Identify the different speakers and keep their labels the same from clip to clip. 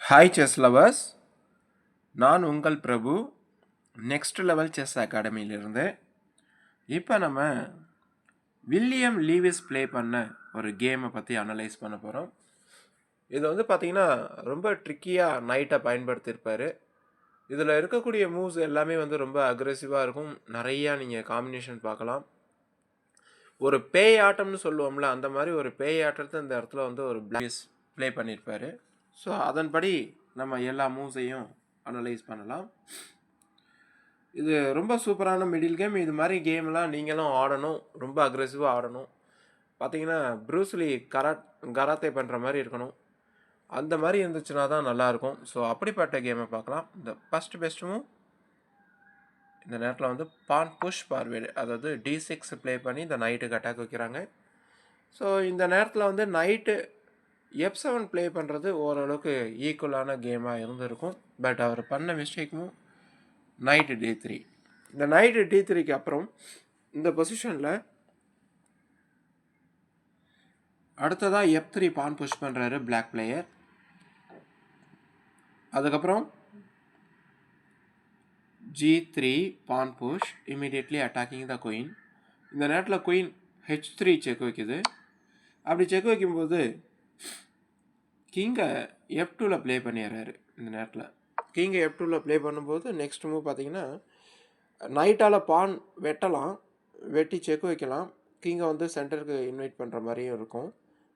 Speaker 1: Hi chess lovers, நான் உங்கள் பிரபு. Next level chess அகாடமியிலிருந்து இப்போ நம்ம வில்லியம் லீவிஸ் ப்ளே பண்ண ஒரு கேமை பற்றி அனலைஸ் பண்ண போகிறோம். இது வந்து பார்த்திங்கன்னா ரொம்ப ட்ரிக்கியாக நைட்டை பயன்படுத்தியிருப்பார். இதில் இருக்கக்கூடிய மூவ்ஸ் எல்லாமே வந்து ரொம்ப அக்ரெசிவாக இருக்கும். நிறையா நீங்கள் காம்பினேஷன் பார்க்கலாம். ஒரு பேய் ஆட்டம்னு சொல்லுவோம்ல, அந்த மாதிரி ஒரு பேய் ஆட்டத்தை இந்த இடத்துல வந்து ஒரு பிளாஸ் ப்ளே பண்ணியிருப்பார். ஸோ அதன்படி நம்ம எல்லா மூவ்ஸையும் அனலைஸ் பண்ணலாம். இது ரொம்ப சூப்பரான மிடில் கேம். இது மாதிரி கேம்லாம் நீங்களும் ஆடணும், ரொம்ப அக்ரெசிவாக ஆடணும். பார்த்தீங்கன்னா ப்ரூஸ்லி கராத்தே பண்ணுற மாதிரி இருக்கணும். அந்த மாதிரி இருந்துச்சுன்னா தான் நல்லாயிருக்கும். ஸோ அப்படிப்பட்ட கேமை பார்க்கலாம். இந்த ஃபஸ்ட் பெஸ்ட் மூவ் இந்த நேரத்தில் வந்து பான் புஷ் பார்வேடு, அதாவது D6 ப்ளே பண்ணி இந்த நைட்டுக்கு அட்டாக் வைக்கிறாங்க. ஸோ இந்த நேரத்தில் வந்து நைட்டு F7 ப்ளே பண்ணுறது ஓரளவுக்கு ஈக்குவலான கேமாக இருந்திருக்கும். பட் அவர் பண்ண மிஸ்டேக்கும் நைட்டு D3. இந்த நைட்டு D3க்கு அப்புறம் இந்த பொசிஷனில் அடுத்ததாக F3 பான் புஷ் பண்ணுறாரு பிளாக் பிளேயர். அதுக்கப்புறம் G3 pawn push, immediately attacking the queen. இந்த நேரத்தில் குயின் H3 செக் வைக்குது. அப்படி செக் வைக்கும்போது கிங்கை F2ல் ப்ளே பண்ணிடுறாரு. இந்த நேரத்தில் கிங்கை F2ல் ப்ளே பண்ணும்போது நெக்ஸ்ட் மூவ் பார்த்தீங்கன்னா நைட்டால் பான் வெட்டலாம், வெட்டி செக் வைக்கலாம். கிங்கை வந்து சென்டருக்கு இன்வைட் பண்ணுற மாதிரியும் இருக்கும்.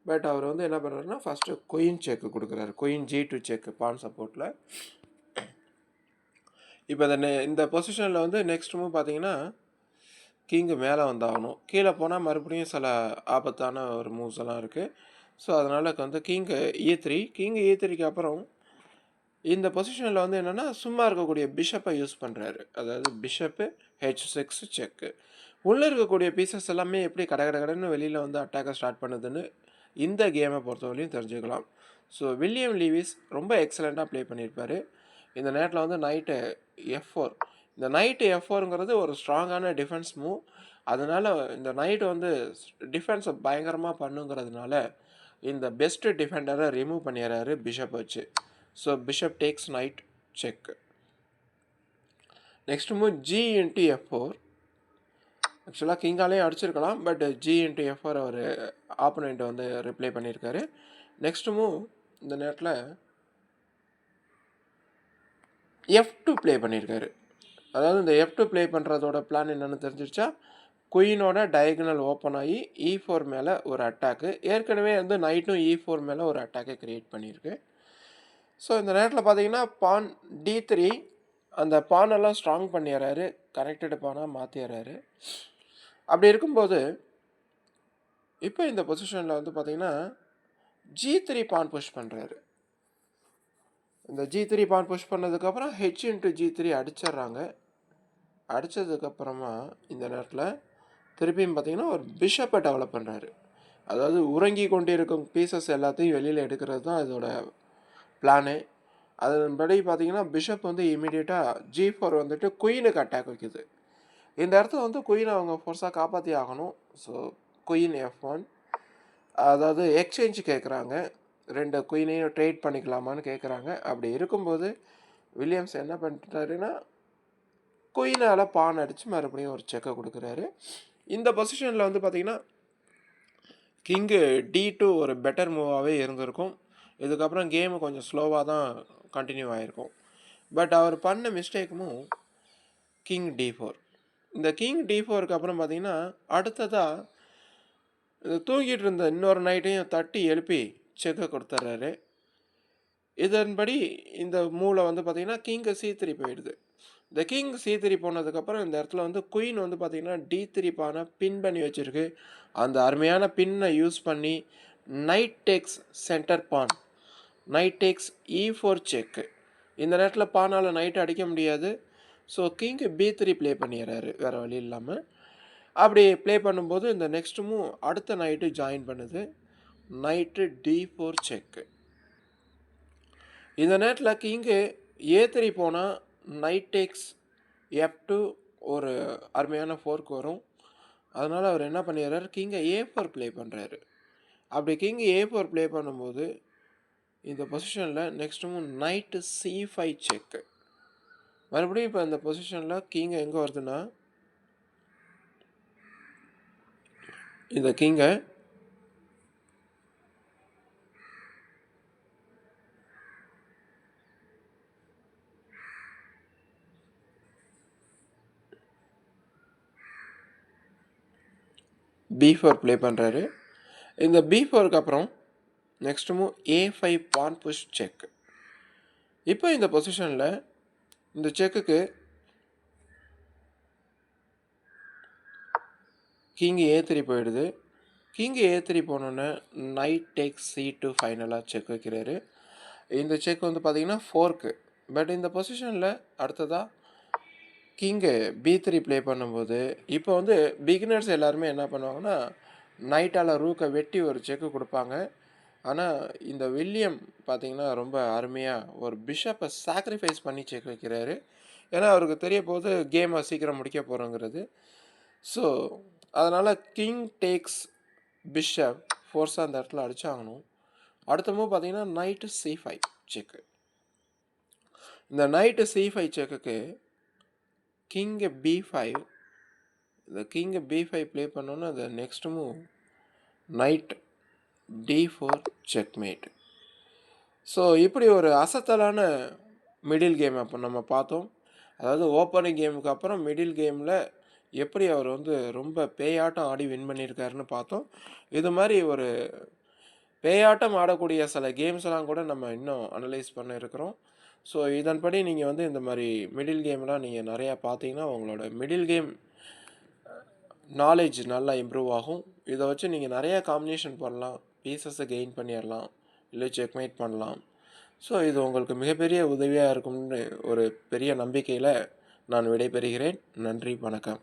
Speaker 1: பட் அவர் வந்து என்ன பண்ணுறாருன்னா ஃபஸ்ட்டு குயின் செக்கு கொடுக்குறாரு. குயின் G2 செக்கு பான் சப்போர்ட்டில். இப்போ இந்த பொசிஷனில் வந்து நெக்ஸ்ட் மூவ் பார்த்தீங்கன்னா கிங்கு மேலே வந்தாகணும். கீழே போனால் மறுபடியும் சில ஆபத்தான ஒரு மூவ்ஸ் எல்லாம் இருக்குது. ஸோ அதனால் வந்து கிங்கு E3, கிங்கு E3க்கு அப்புறம் இந்த பொசிஷனில் வந்து என்னென்னா சும்மா இருக்கக்கூடிய பிஷப்பை யூஸ் பண்ணுறாரு. அதாவது பிஷப்பு H6 செக்கு. உள்ளே இருக்கக்கூடிய பீசஸ் எல்லாமே எப்படி கடன்னு வெளியில் வந்து அட்டாக்கை ஸ்டார்ட் பண்ணுதுன்னு இந்த கேமை பொறுத்தவரையும் தெரிஞ்சுக்கலாம். ஸோ வில்லியம் லீவிஸ் ரொம்ப எக்ஸலண்ட்டாக ப்ளே பண்ணியிருப்பார். இந்த நேரத்தில் வந்து நைட்டு F4. இந்த நைட்டு F4ங்கிறது ஒரு ஸ்ட்ராங்கான டிஃபென்ஸ் மூவ். அதனால் இந்த நைட்டு வந்து டிஃபென்ஸை பயங்கரமாக பண்ணுங்கிறதுனால இந்த பெஸ்ட்டு டிஃபெண்டரை ரிமூவ் பண்ணிடுறாரு பிஷப் வச்சு. So bishop takes knight check. Next move G×F4. ஆக்சுவலாக கிங்காலேயும் அடிச்சிருக்கலாம், பட் G×F4 அவர் ஆப்போனண்ட்டை வந்து ரிப்ளை பண்ணியிருக்காரு. நெக்ஸ்ட் மூவ் இந்த நேரத்தில் F2 ப்ளே பண்ணியிருக்காரு. அதாவது இந்த F2 ப்ளே பண்ணுறதோட பிளான் என்னென்னு தெரிஞ்சிருச்சா, குயினோட டயகனல் ஓப்பன் ஆகி E4 மேலே ஒரு அட்டாக்கு. ஏற்கனவே வந்து நைட்டும் E4 மேலே ஒரு அட்டாக்கை க்ரியேட் பண்ணியிருக்கு. ஸோ இந்த நேரத்தில் பார்த்தீங்கன்னா பான் D3 அந்த பானெல்லாம் ஸ்ட்ராங் பண்ணிடுறாரு, கனெக்டடு பானாக மாற்றிடுறாரு. அப்படி இருக்கும்போது இப்போ இந்த பொசிஷனில் வந்து பார்த்தீங்கன்னா G3 பான் புஷ் பண்ணுறாரு. இந்த G3 பான் புஷ் பண்ணதுக்கப்புறம் H×G3 அடிச்சிட்றாங்க. அடித்ததுக்கப்புறமா இந்த நேரத்தில் திருப்பியும் பார்த்திங்கன்னா ஒரு பிஷப்பை டெவலப் பண்ணுறாரு. அதாவது உறங்கி கொண்டிருக்கும் பீசஸ் எல்லாத்தையும் வெளியில் எடுக்கிறது தான் இதோட பிளானு. அதன்படி பார்த்திங்கன்னா பிஷப் வந்து இமீடியட்டாக G4 வந்துட்டு குயினுக்கு அட்டாக் வைக்குது. இந்த இடத்துல வந்து குயினை அவங்க ஃபோர்ஸாக காப்பாற்றி ஆகணும். ஸோ குயின் F1, அதாவது எக்ஸ்சேஞ்ச் கேட்குறாங்க. 2 குயினையும் ட்ரேட் பண்ணிக்கலாமான்னு கேட்குறாங்க. அப்படி இருக்கும்போது வில்லியம்ஸ் என்ன பண்ணிட்டாருன்னா குயினால் பான் அடித்து மறுபடியும் ஒரு செக்கை கொடுக்குறாரு. இந்த பொசிஷனில் வந்து பார்த்திங்கன்னா கிங்கு D2 ஒரு பெட்டர் மூவாகவே இருந்திருக்கும். இதுக்கப்புறம் கேமு கொஞ்சம் ஸ்லோவாக தான் கண்டினியூ ஆகிருக்கும். பட் அவர் பண்ண மிஸ்டேக்கும் கிங் D4. இந்த கிங் D4க்கு அப்புறம் பார்த்திங்கன்னா அடுத்ததாக தூங்கிட்டு இருந்த இன்னொரு நைட்டையும் தட்டி எழுப்பி செக்கை கொடுத்துட்றாரு. இதன்படி இந்த மூவில் வந்து பார்த்திங்கன்னா கிங்கு C3 போயிடுது. இந்த கிங் C3 போனதுக்கப்புறம் இந்த இடத்துல வந்து குயின் வந்து பார்த்திங்கன்னா D3 பானை பின் பண்ணி வச்சுருக்கு. அந்த அருமையான பின்னை யூஸ் பண்ணி நைட் டேக்ஸ் சென்டர் பான், நைட் டேக்ஸ் E4 செக்கு. இந்த நேரத்தில் பானால் நைட் அடிக்க முடியாது. ஸோ கிங்கு B3 ப்ளே பண்ணிடுறாரு வேறு வழி இல்லாமல். அப்படி ப்ளே பண்ணும்போது இந்த நெக்ஸ்ட் மூவ் அடுத்த நைட்டு ஜாயின் பண்ணுது, நைட்டு D4 செக்கு. இந்த நேரத்தில் கிங்கு A3 போனால் நைட் டேக்ஸ் F2 ஒரு அருமையான ஃபோர்க் வரும். அதனால் அவர் என்ன பண்ணிடுறாரு, கிங்கை A4 ப்ளே பண்ணுறாரு. அப்படி கிங் A4 ப்ளே பண்ணும்போது இந்த பொசிஷனில் நெக்ஸ்ட் மூவ் நைட்டு C5 செக்கு. மறுபடியும் இப்போ இந்த பொசிஷனில் கிங் எங்கே வருதுன்னா இந்த கிங்கை B4 ப்ளே பண்ணுறாரு. இந்த B4க்கு அப்புறம் next move A5 pawn push check. இப்போ இந்த பொசிஷனில் இந்த செக்குக்கு கிங் A3 போயிடுது. கிங் A3 போனோன்னே நைட் டேக் C2 ஃபைனலாக செக் வைக்கிறாரு. இந்த செக் வந்து பார்த்தீங்கன்னா 4க்கு. பட் இந்த பொசிஷனில் அடுத்ததாக கிங்கு B3 ப்ளே பண்ணும்போது இப்போ வந்து பிகினர்ஸ் எல்லாருமே என்ன பண்ணுவாங்கன்னா நைட்டால் ரூக்கை வெட்டி ஒரு செக்கு கொடுப்பாங்க. ஆனால் இந்த வில்லியம் பார்த்தீங்கன்னா ரொம்ப அருமையாக ஒரு பிஷப்பை சாக்ரிஃபைஸ் பண்ணி செக் வைக்கிறாரு. ஏன்னா அவருக்கு தெரிய போது கேமை சீக்கிரம் முடிக்க போகிறோங்கிறது. ஸோ அதனால் கிங் டேக்ஸ் பிஷப் ஃபோர்ஸாக அந்த இடத்துல அடிச்சாகணும். அடுத்த மூவ் பார்த்தீங்கன்னா நைட்டு C5 செக்கு. இந்த நைட்டு C5 செக்குக்கு கிங்கு B5, இந்த கிங்கு B5 ப்ளே பண்ணோன்னா அந்த next move night D4 checkmate. So இப்படி ஒரு அசத்தலான மிடில் கேம் அப்போ நம்ம பார்த்தோம். அதாவது ஓப்பனிங் கேமுக்கு அப்புறம் மிடில் கேமில் எப்படி அவர் வந்து ரொம்ப பேயாட்டம் ஆடி வின் பண்ணியிருக்காருன்னு பார்த்தோம். இது மாதிரி ஒரு பேயாட்டம் ஆடக்கூடிய சில கேம்ஸ்லாம் கூட நம்ம இன்னும் அனலைஸ் பண்ண இருக்கிறோம். ஸோ இதன்படி நீங்கள் வந்து இந்த மாதிரி மிடில் கேம்லாம் நீங்கள் நிறையா பார்த்தீங்கன்னா உங்களோட மிடில் கேம் நாலேஜ் நல்லா இம்ப்ரூவ் ஆகும். இதை வச்சு நீங்கள் நிறையா காம்பினேஷன் பண்ணலாம், பீசஸை கெயின் பண்ணிடலாம், இல்லை செக்மேட் பண்ணலாம். ஸோ இது உங்களுக்கு மிகப்பெரிய உதவியாக இருக்கும்னு ஒரு பெரிய நம்பிக்கையில் நான் விடைபெறுகிறேன். நன்றி, வணக்கம்.